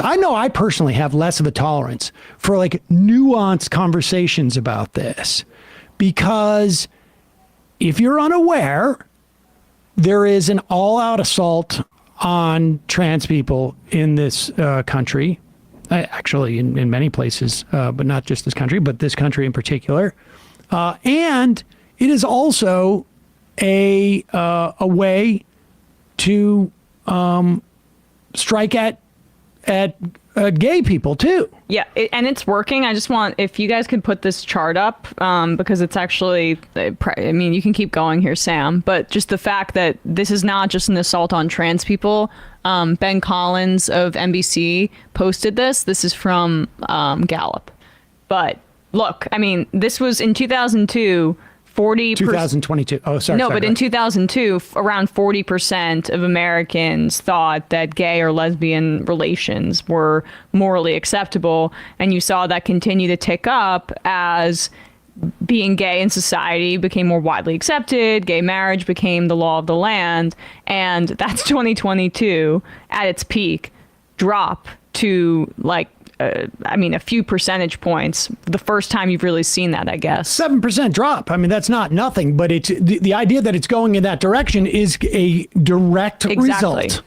I know I personally have less of a tolerance for like nuanced conversations about this, because if you're unaware, there is an all-out assault on trans people in this country, actually in many places, but not just this country, but this country in particular. And it is also a way to strike at gay people too. Yeah, and it's working. I just want, if you guys could put this chart up, because it's actually, I mean, you can keep going here, Sam, but just the fact that this is not just an assault on trans people. Ben Collins of NBC posted this. This is from Gallup. But look, I mean, this was in 2002. 2022. Oh, sorry. No, but in 2002, around 40% of Americans thought that gay or lesbian relations were morally acceptable. And you saw that continue to tick up as being gay in society became more widely accepted. Gay marriage became the law of the land. And that's 2022 at its peak, drop to like, a few percentage points. The first time you've really seen that, I guess. 7% drop. I mean, that's not nothing, but it's the idea that it's going in that direction is a direct result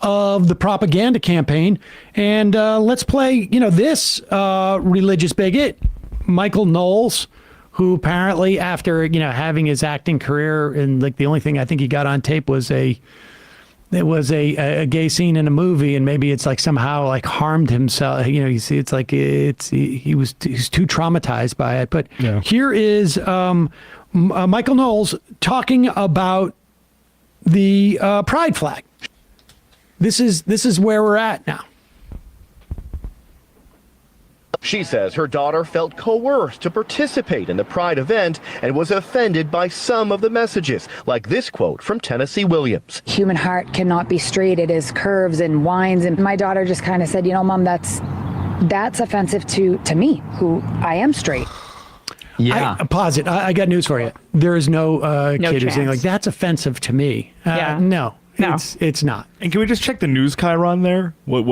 of the propaganda campaign. And let's play, this religious bigot, Michael Knowles, who apparently after, having his acting career, and like the only thing I think he got on tape was a gay scene in a movie, and maybe it's like somehow like harmed himself. You see, it's like he's too traumatized by it. But here is Michael Knowles talking about the pride flag. This is where we're at now. She says her daughter felt coerced to participate in the Pride event and was offended by some of the messages, like this quote from Tennessee Williams. Human heart cannot be straight. It is curves and winds. And my daughter just kind of said, Mom, that's offensive to me, who I am straight. Yeah. Pause it. I got news for you. There is no kid who's saying like, that's offensive to me. No. It's not. And can we just check the news chyron there? What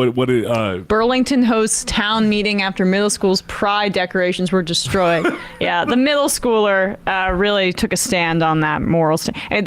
Burlington hosts town meeting after middle school's pride decorations were destroyed. Yeah, the middle schooler really took a stand on that moral stand.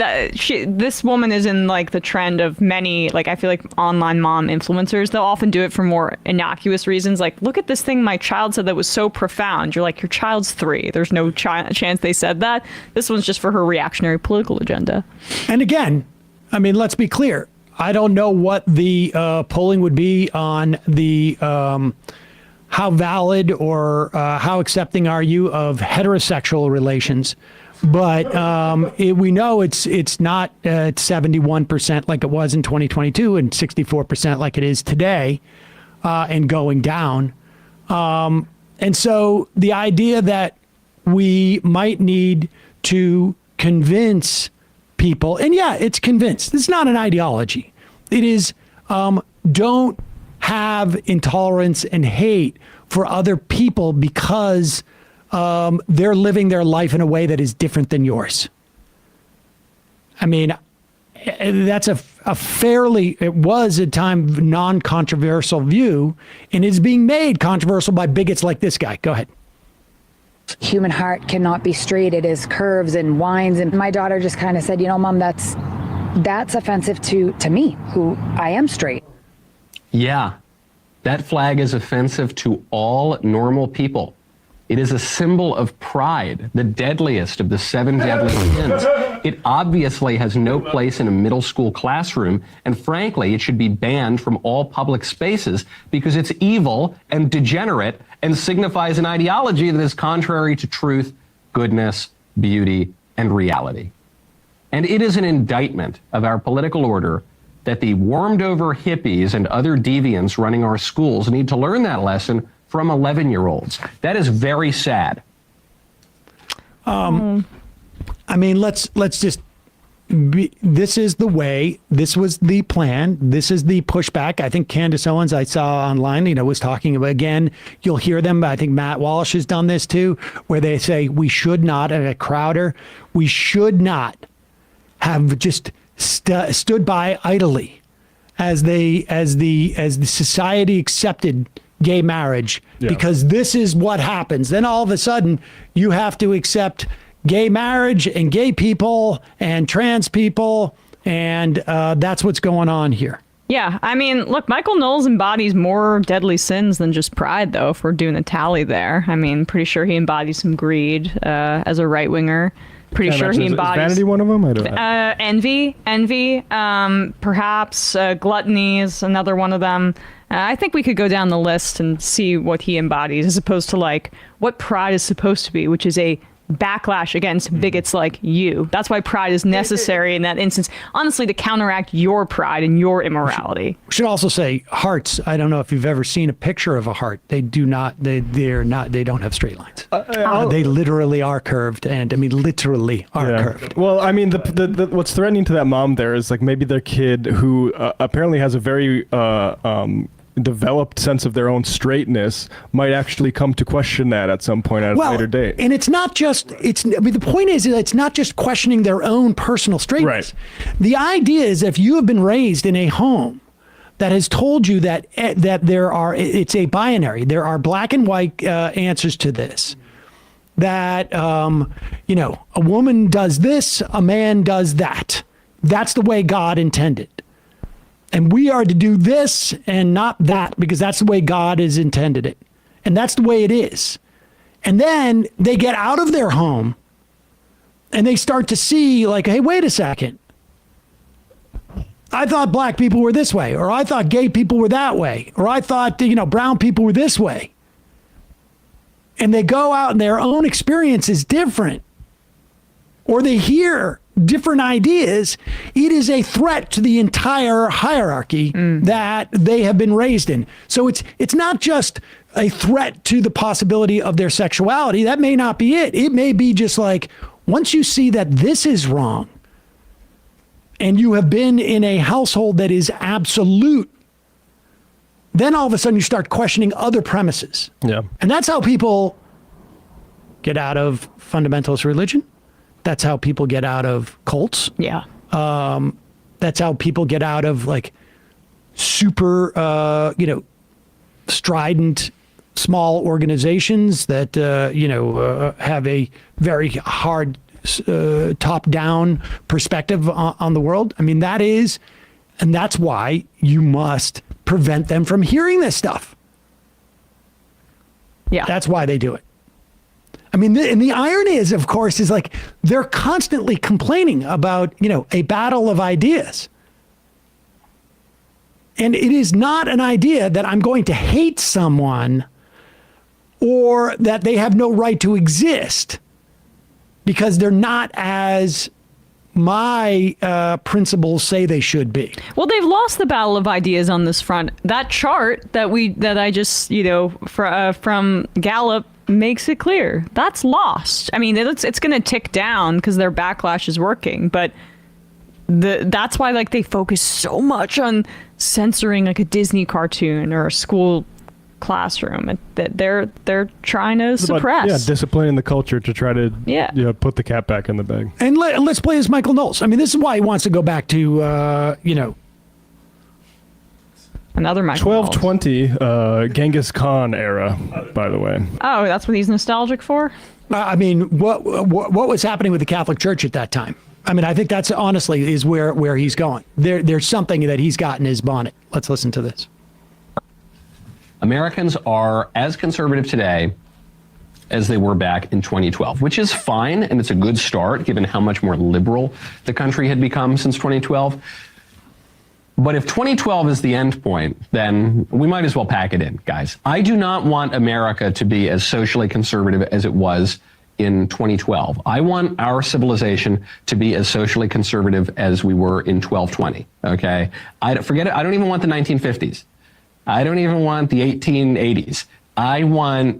This woman is in like the trend of many, like I feel like online mom influencers. They'll often do it for more innocuous reasons. Like, look at this thing my child said that was so profound. You're like, your child's 3. There's no chance they said that. This one's just for her reactionary political agenda. And again, I mean, let's be clear. I don't know what the polling would be on the how valid or how accepting are you of heterosexual relations, but we know it's not 71% like it was in 2022 and 64% like it is today, and going down. And so the idea that we might need to convince people, and it's convinced. It's not an ideology. It is don't have intolerance and hate for other people because they're living their life in a way that is different than yours. I mean, that's a fairly, it was at times non-controversial view, and it's being made controversial by bigots like this guy. Go ahead. Human heart cannot be straight. It is curves and winds. And my daughter just kind of said, Mom, that's offensive to me, who I am straight. Yeah, that flag is offensive to all normal people. It is a symbol of pride, the deadliest of the 7 deadly sins. It obviously has no place in a middle school classroom, and frankly, it should be banned from all public spaces because it's evil and degenerate and signifies an ideology that is contrary to truth, goodness, beauty, and reality. And it is an indictment of our political order that the warmed-over hippies and other deviants running our schools need to learn that lesson from 11-year-olds. That is very sad. I mean, let's just this is the way, this was the plan, this is the pushback. I think Candace Owens, I saw online, was talking about, again, you'll hear them, but I think Matt Walsh has done this too, where they say we should not, at Crowder, we should not have just stood by idly as the society accepted gay marriage because this is what happens. Then all of a sudden you have to accept gay marriage and gay people and trans people, and that's what's going on here. Yeah, I mean, look, Michael Knowles embodies more deadly sins than just pride, though, if we're doing a tally there. I mean, pretty sure he embodies some greed as a right-winger. Pretty sure he embodies... Is vanity one of them? I don't know. Envy, perhaps. Gluttony is another one of them. I think we could go down the list and see what he embodies, as opposed to, like, what pride is supposed to be, which is a backlash against bigots like you. That's why pride is necessary in that instance, honestly, to counteract your pride and your immorality. We should also say hearts. I don't know if you've ever seen a picture of a heart. They don't have straight lines. They literally are curved, and I mean literally are curved. Well, I mean, the what's threatening to that mom there is like maybe their kid who apparently has a very developed sense of their own straightness might actually come to question that at some point at a later date. And it's not just, the point is that it's not just questioning their own personal straightness. Right. The idea is if you have been raised in a home that has told you that it's a binary, there are black and white answers to this, that, a woman does this, a man does that. That's the way God intended. And we are to do this and not that because that's the way God has intended it. And that's the way it is. And then they get out of their home and they start to see like, hey, wait a second. I thought black people were this way, or I thought gay people were that way, or I thought, brown people were this way. And they go out and their own experience is different. Or they hear different ideas. It is a threat to the entire hierarchy that they have been raised in. So it's not just a threat to the possibility of their sexuality. That may not be it. It may be just like, once you see that this is wrong, and you have been in a household that is absolute, then all of a sudden you start questioning other premises. Yeah. And that's how people get out of fundamentalist religion. That's how people get out of cults. Yeah. That's how people get out of like super, strident small organizations that, have a very hard top-down perspective on the world. I mean, that's why you must prevent them from hearing this stuff. Yeah. That's why they do it. I mean, and the irony is, of course, is like they're constantly complaining about, a battle of ideas. And it is not an idea that I'm going to hate someone or that they have no right to exist because they're not as my principles say they should be. Well, they've lost the battle of ideas on this front. That chart that I just, from Gallup makes it clear that's lost. I mean, it's going to tick down because their backlash is working, but that's why they focus so much on censoring like a Disney cartoon or a school classroom that they're trying to suppress. Disciplining the culture to try to put the cat back in the bag. And let's play as Michael Knowles. I mean, this is why he wants to go back to another Michael 1220 Genghis Khan era, by the way. Oh, that's what he's nostalgic for? I mean, what was happening with the Catholic Church at that time? I mean, I think that's honestly is where he's going. There's something that he's got in his bonnet. Let's listen to this. Americans are as conservative today as they were back in 2012, which is fine, and it's a good start given how much more liberal the country had become since 2012. But if 2012 is the end point, then we might as well pack it in, guys. I do not want America to be as socially conservative as it was in 2012. I want our civilization to be as socially conservative as we were in 1220, okay? Forget it. I don't even want the 1950s. I don't even want the 1880s. I want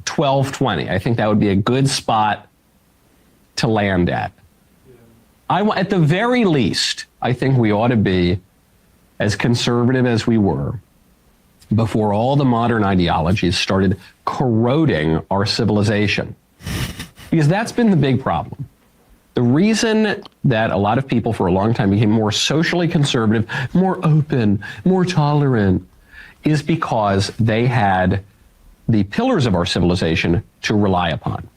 1220. I think that would be a good spot to land at. At the very least, I think we ought to be as conservative as we were before all the modern ideologies started corroding our civilization. Because that's been the big problem. The reason that a lot of people for a long time became more socially conservative, more open, more tolerant, is because they had the pillars of our civilization to rely upon.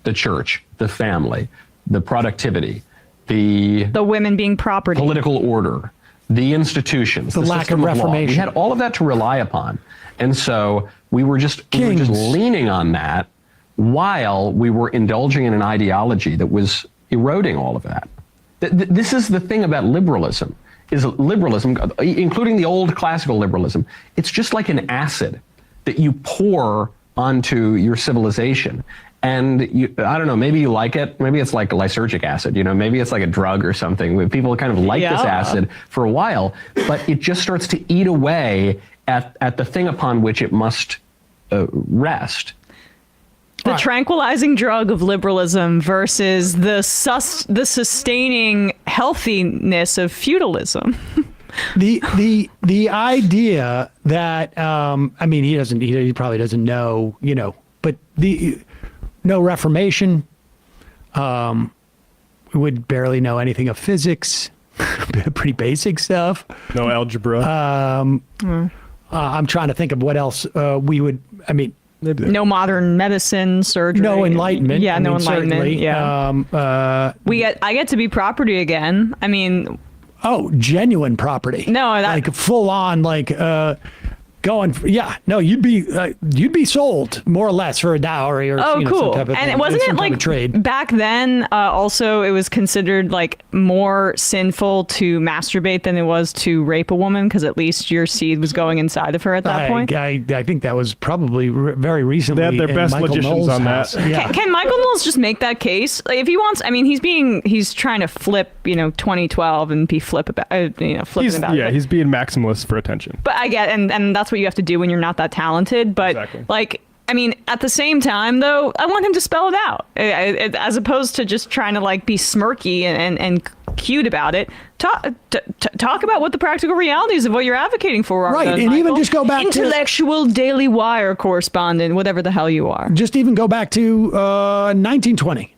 The church, the family, the productivity, the women being property, political order, the institutions, the lack of system law. reformation. We had all of that to rely upon. And so we were just leaning on that while we were indulging in an ideology that was eroding all of that. This is the thing about liberalism, is liberalism, including the old classical liberalism, it's just like an acid that you pour onto your civilization. And I don't know, maybe you like it. Maybe it's like lysergic acid, maybe it's like a drug or something. People kind of like this acid for a while, but it just starts to eat away at the thing upon which it must rest. The tranquilizing drug of liberalism versus the sustaining healthiness of feudalism. The idea that he probably doesn't know, but no Reformation, would barely know anything of physics, pretty basic stuff. No algebra. I'm trying to think of what else we would. No modern medicine, surgery. No enlightenment. Yeah, no enlightenment. Certainly. Yeah. I get to be property again. Genuine property. No, like full on, you'd be sold more or less for a dowry or cool. some type of And thing. wasn't Some it type of trade. back then? Also, it was considered more sinful to masturbate than it was to rape a woman because at least your seed was going inside of her at that point. I think that was probably very recently. They had their in best Michael logicians Knowles' on house. that. Yeah. Can Michael Knowles just make that case if he wants? He's trying to flip 2012 and be flipping about it. He's being maximalist for attention. But I get, and that's what you have to do when you're not that talented. But Exactly. at the same time, though, I want him to spell it out, as opposed to just trying to be smirky and cute about it. Talk about what the practical realities of what you're advocating for are. Right, then, and Michael. even just go back to intellectual Daily Wire correspondent, whatever the hell you are. Just even go back to 1920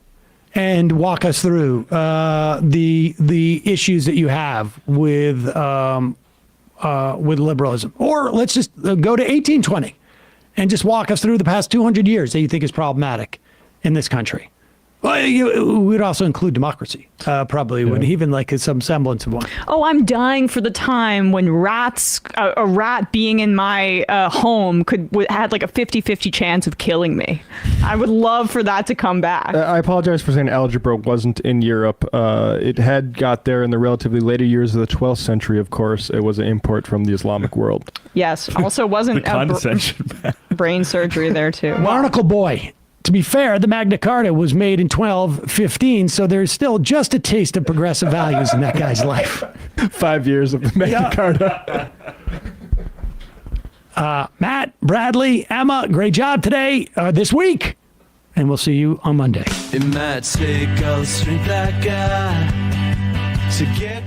and walk us through the issues that you have with liberalism. Or let's just go to 1820 and just walk us through the past 200 years that you think is problematic in this country. Well, we'd also include democracy, probably, would even some semblance of one. Oh, I'm dying for the time when a rat being in my home had a 50-50 chance of killing me. I would love for that to come back. I apologize for saying algebra wasn't in Europe. It had got there in the relatively later years of the 12th century, of course. It was an import from the Islamic world. Yes, also wasn't brain surgery there, too. Barnacle Boy. To be fair, the Magna Carta was made in 1215, so there's still just a taste of progressive values in that guy's life. 5 years of the Magna Carta. Matt, Bradley, Emma, great job today, this week. And we'll see you on Monday. It might take all the strength I got to get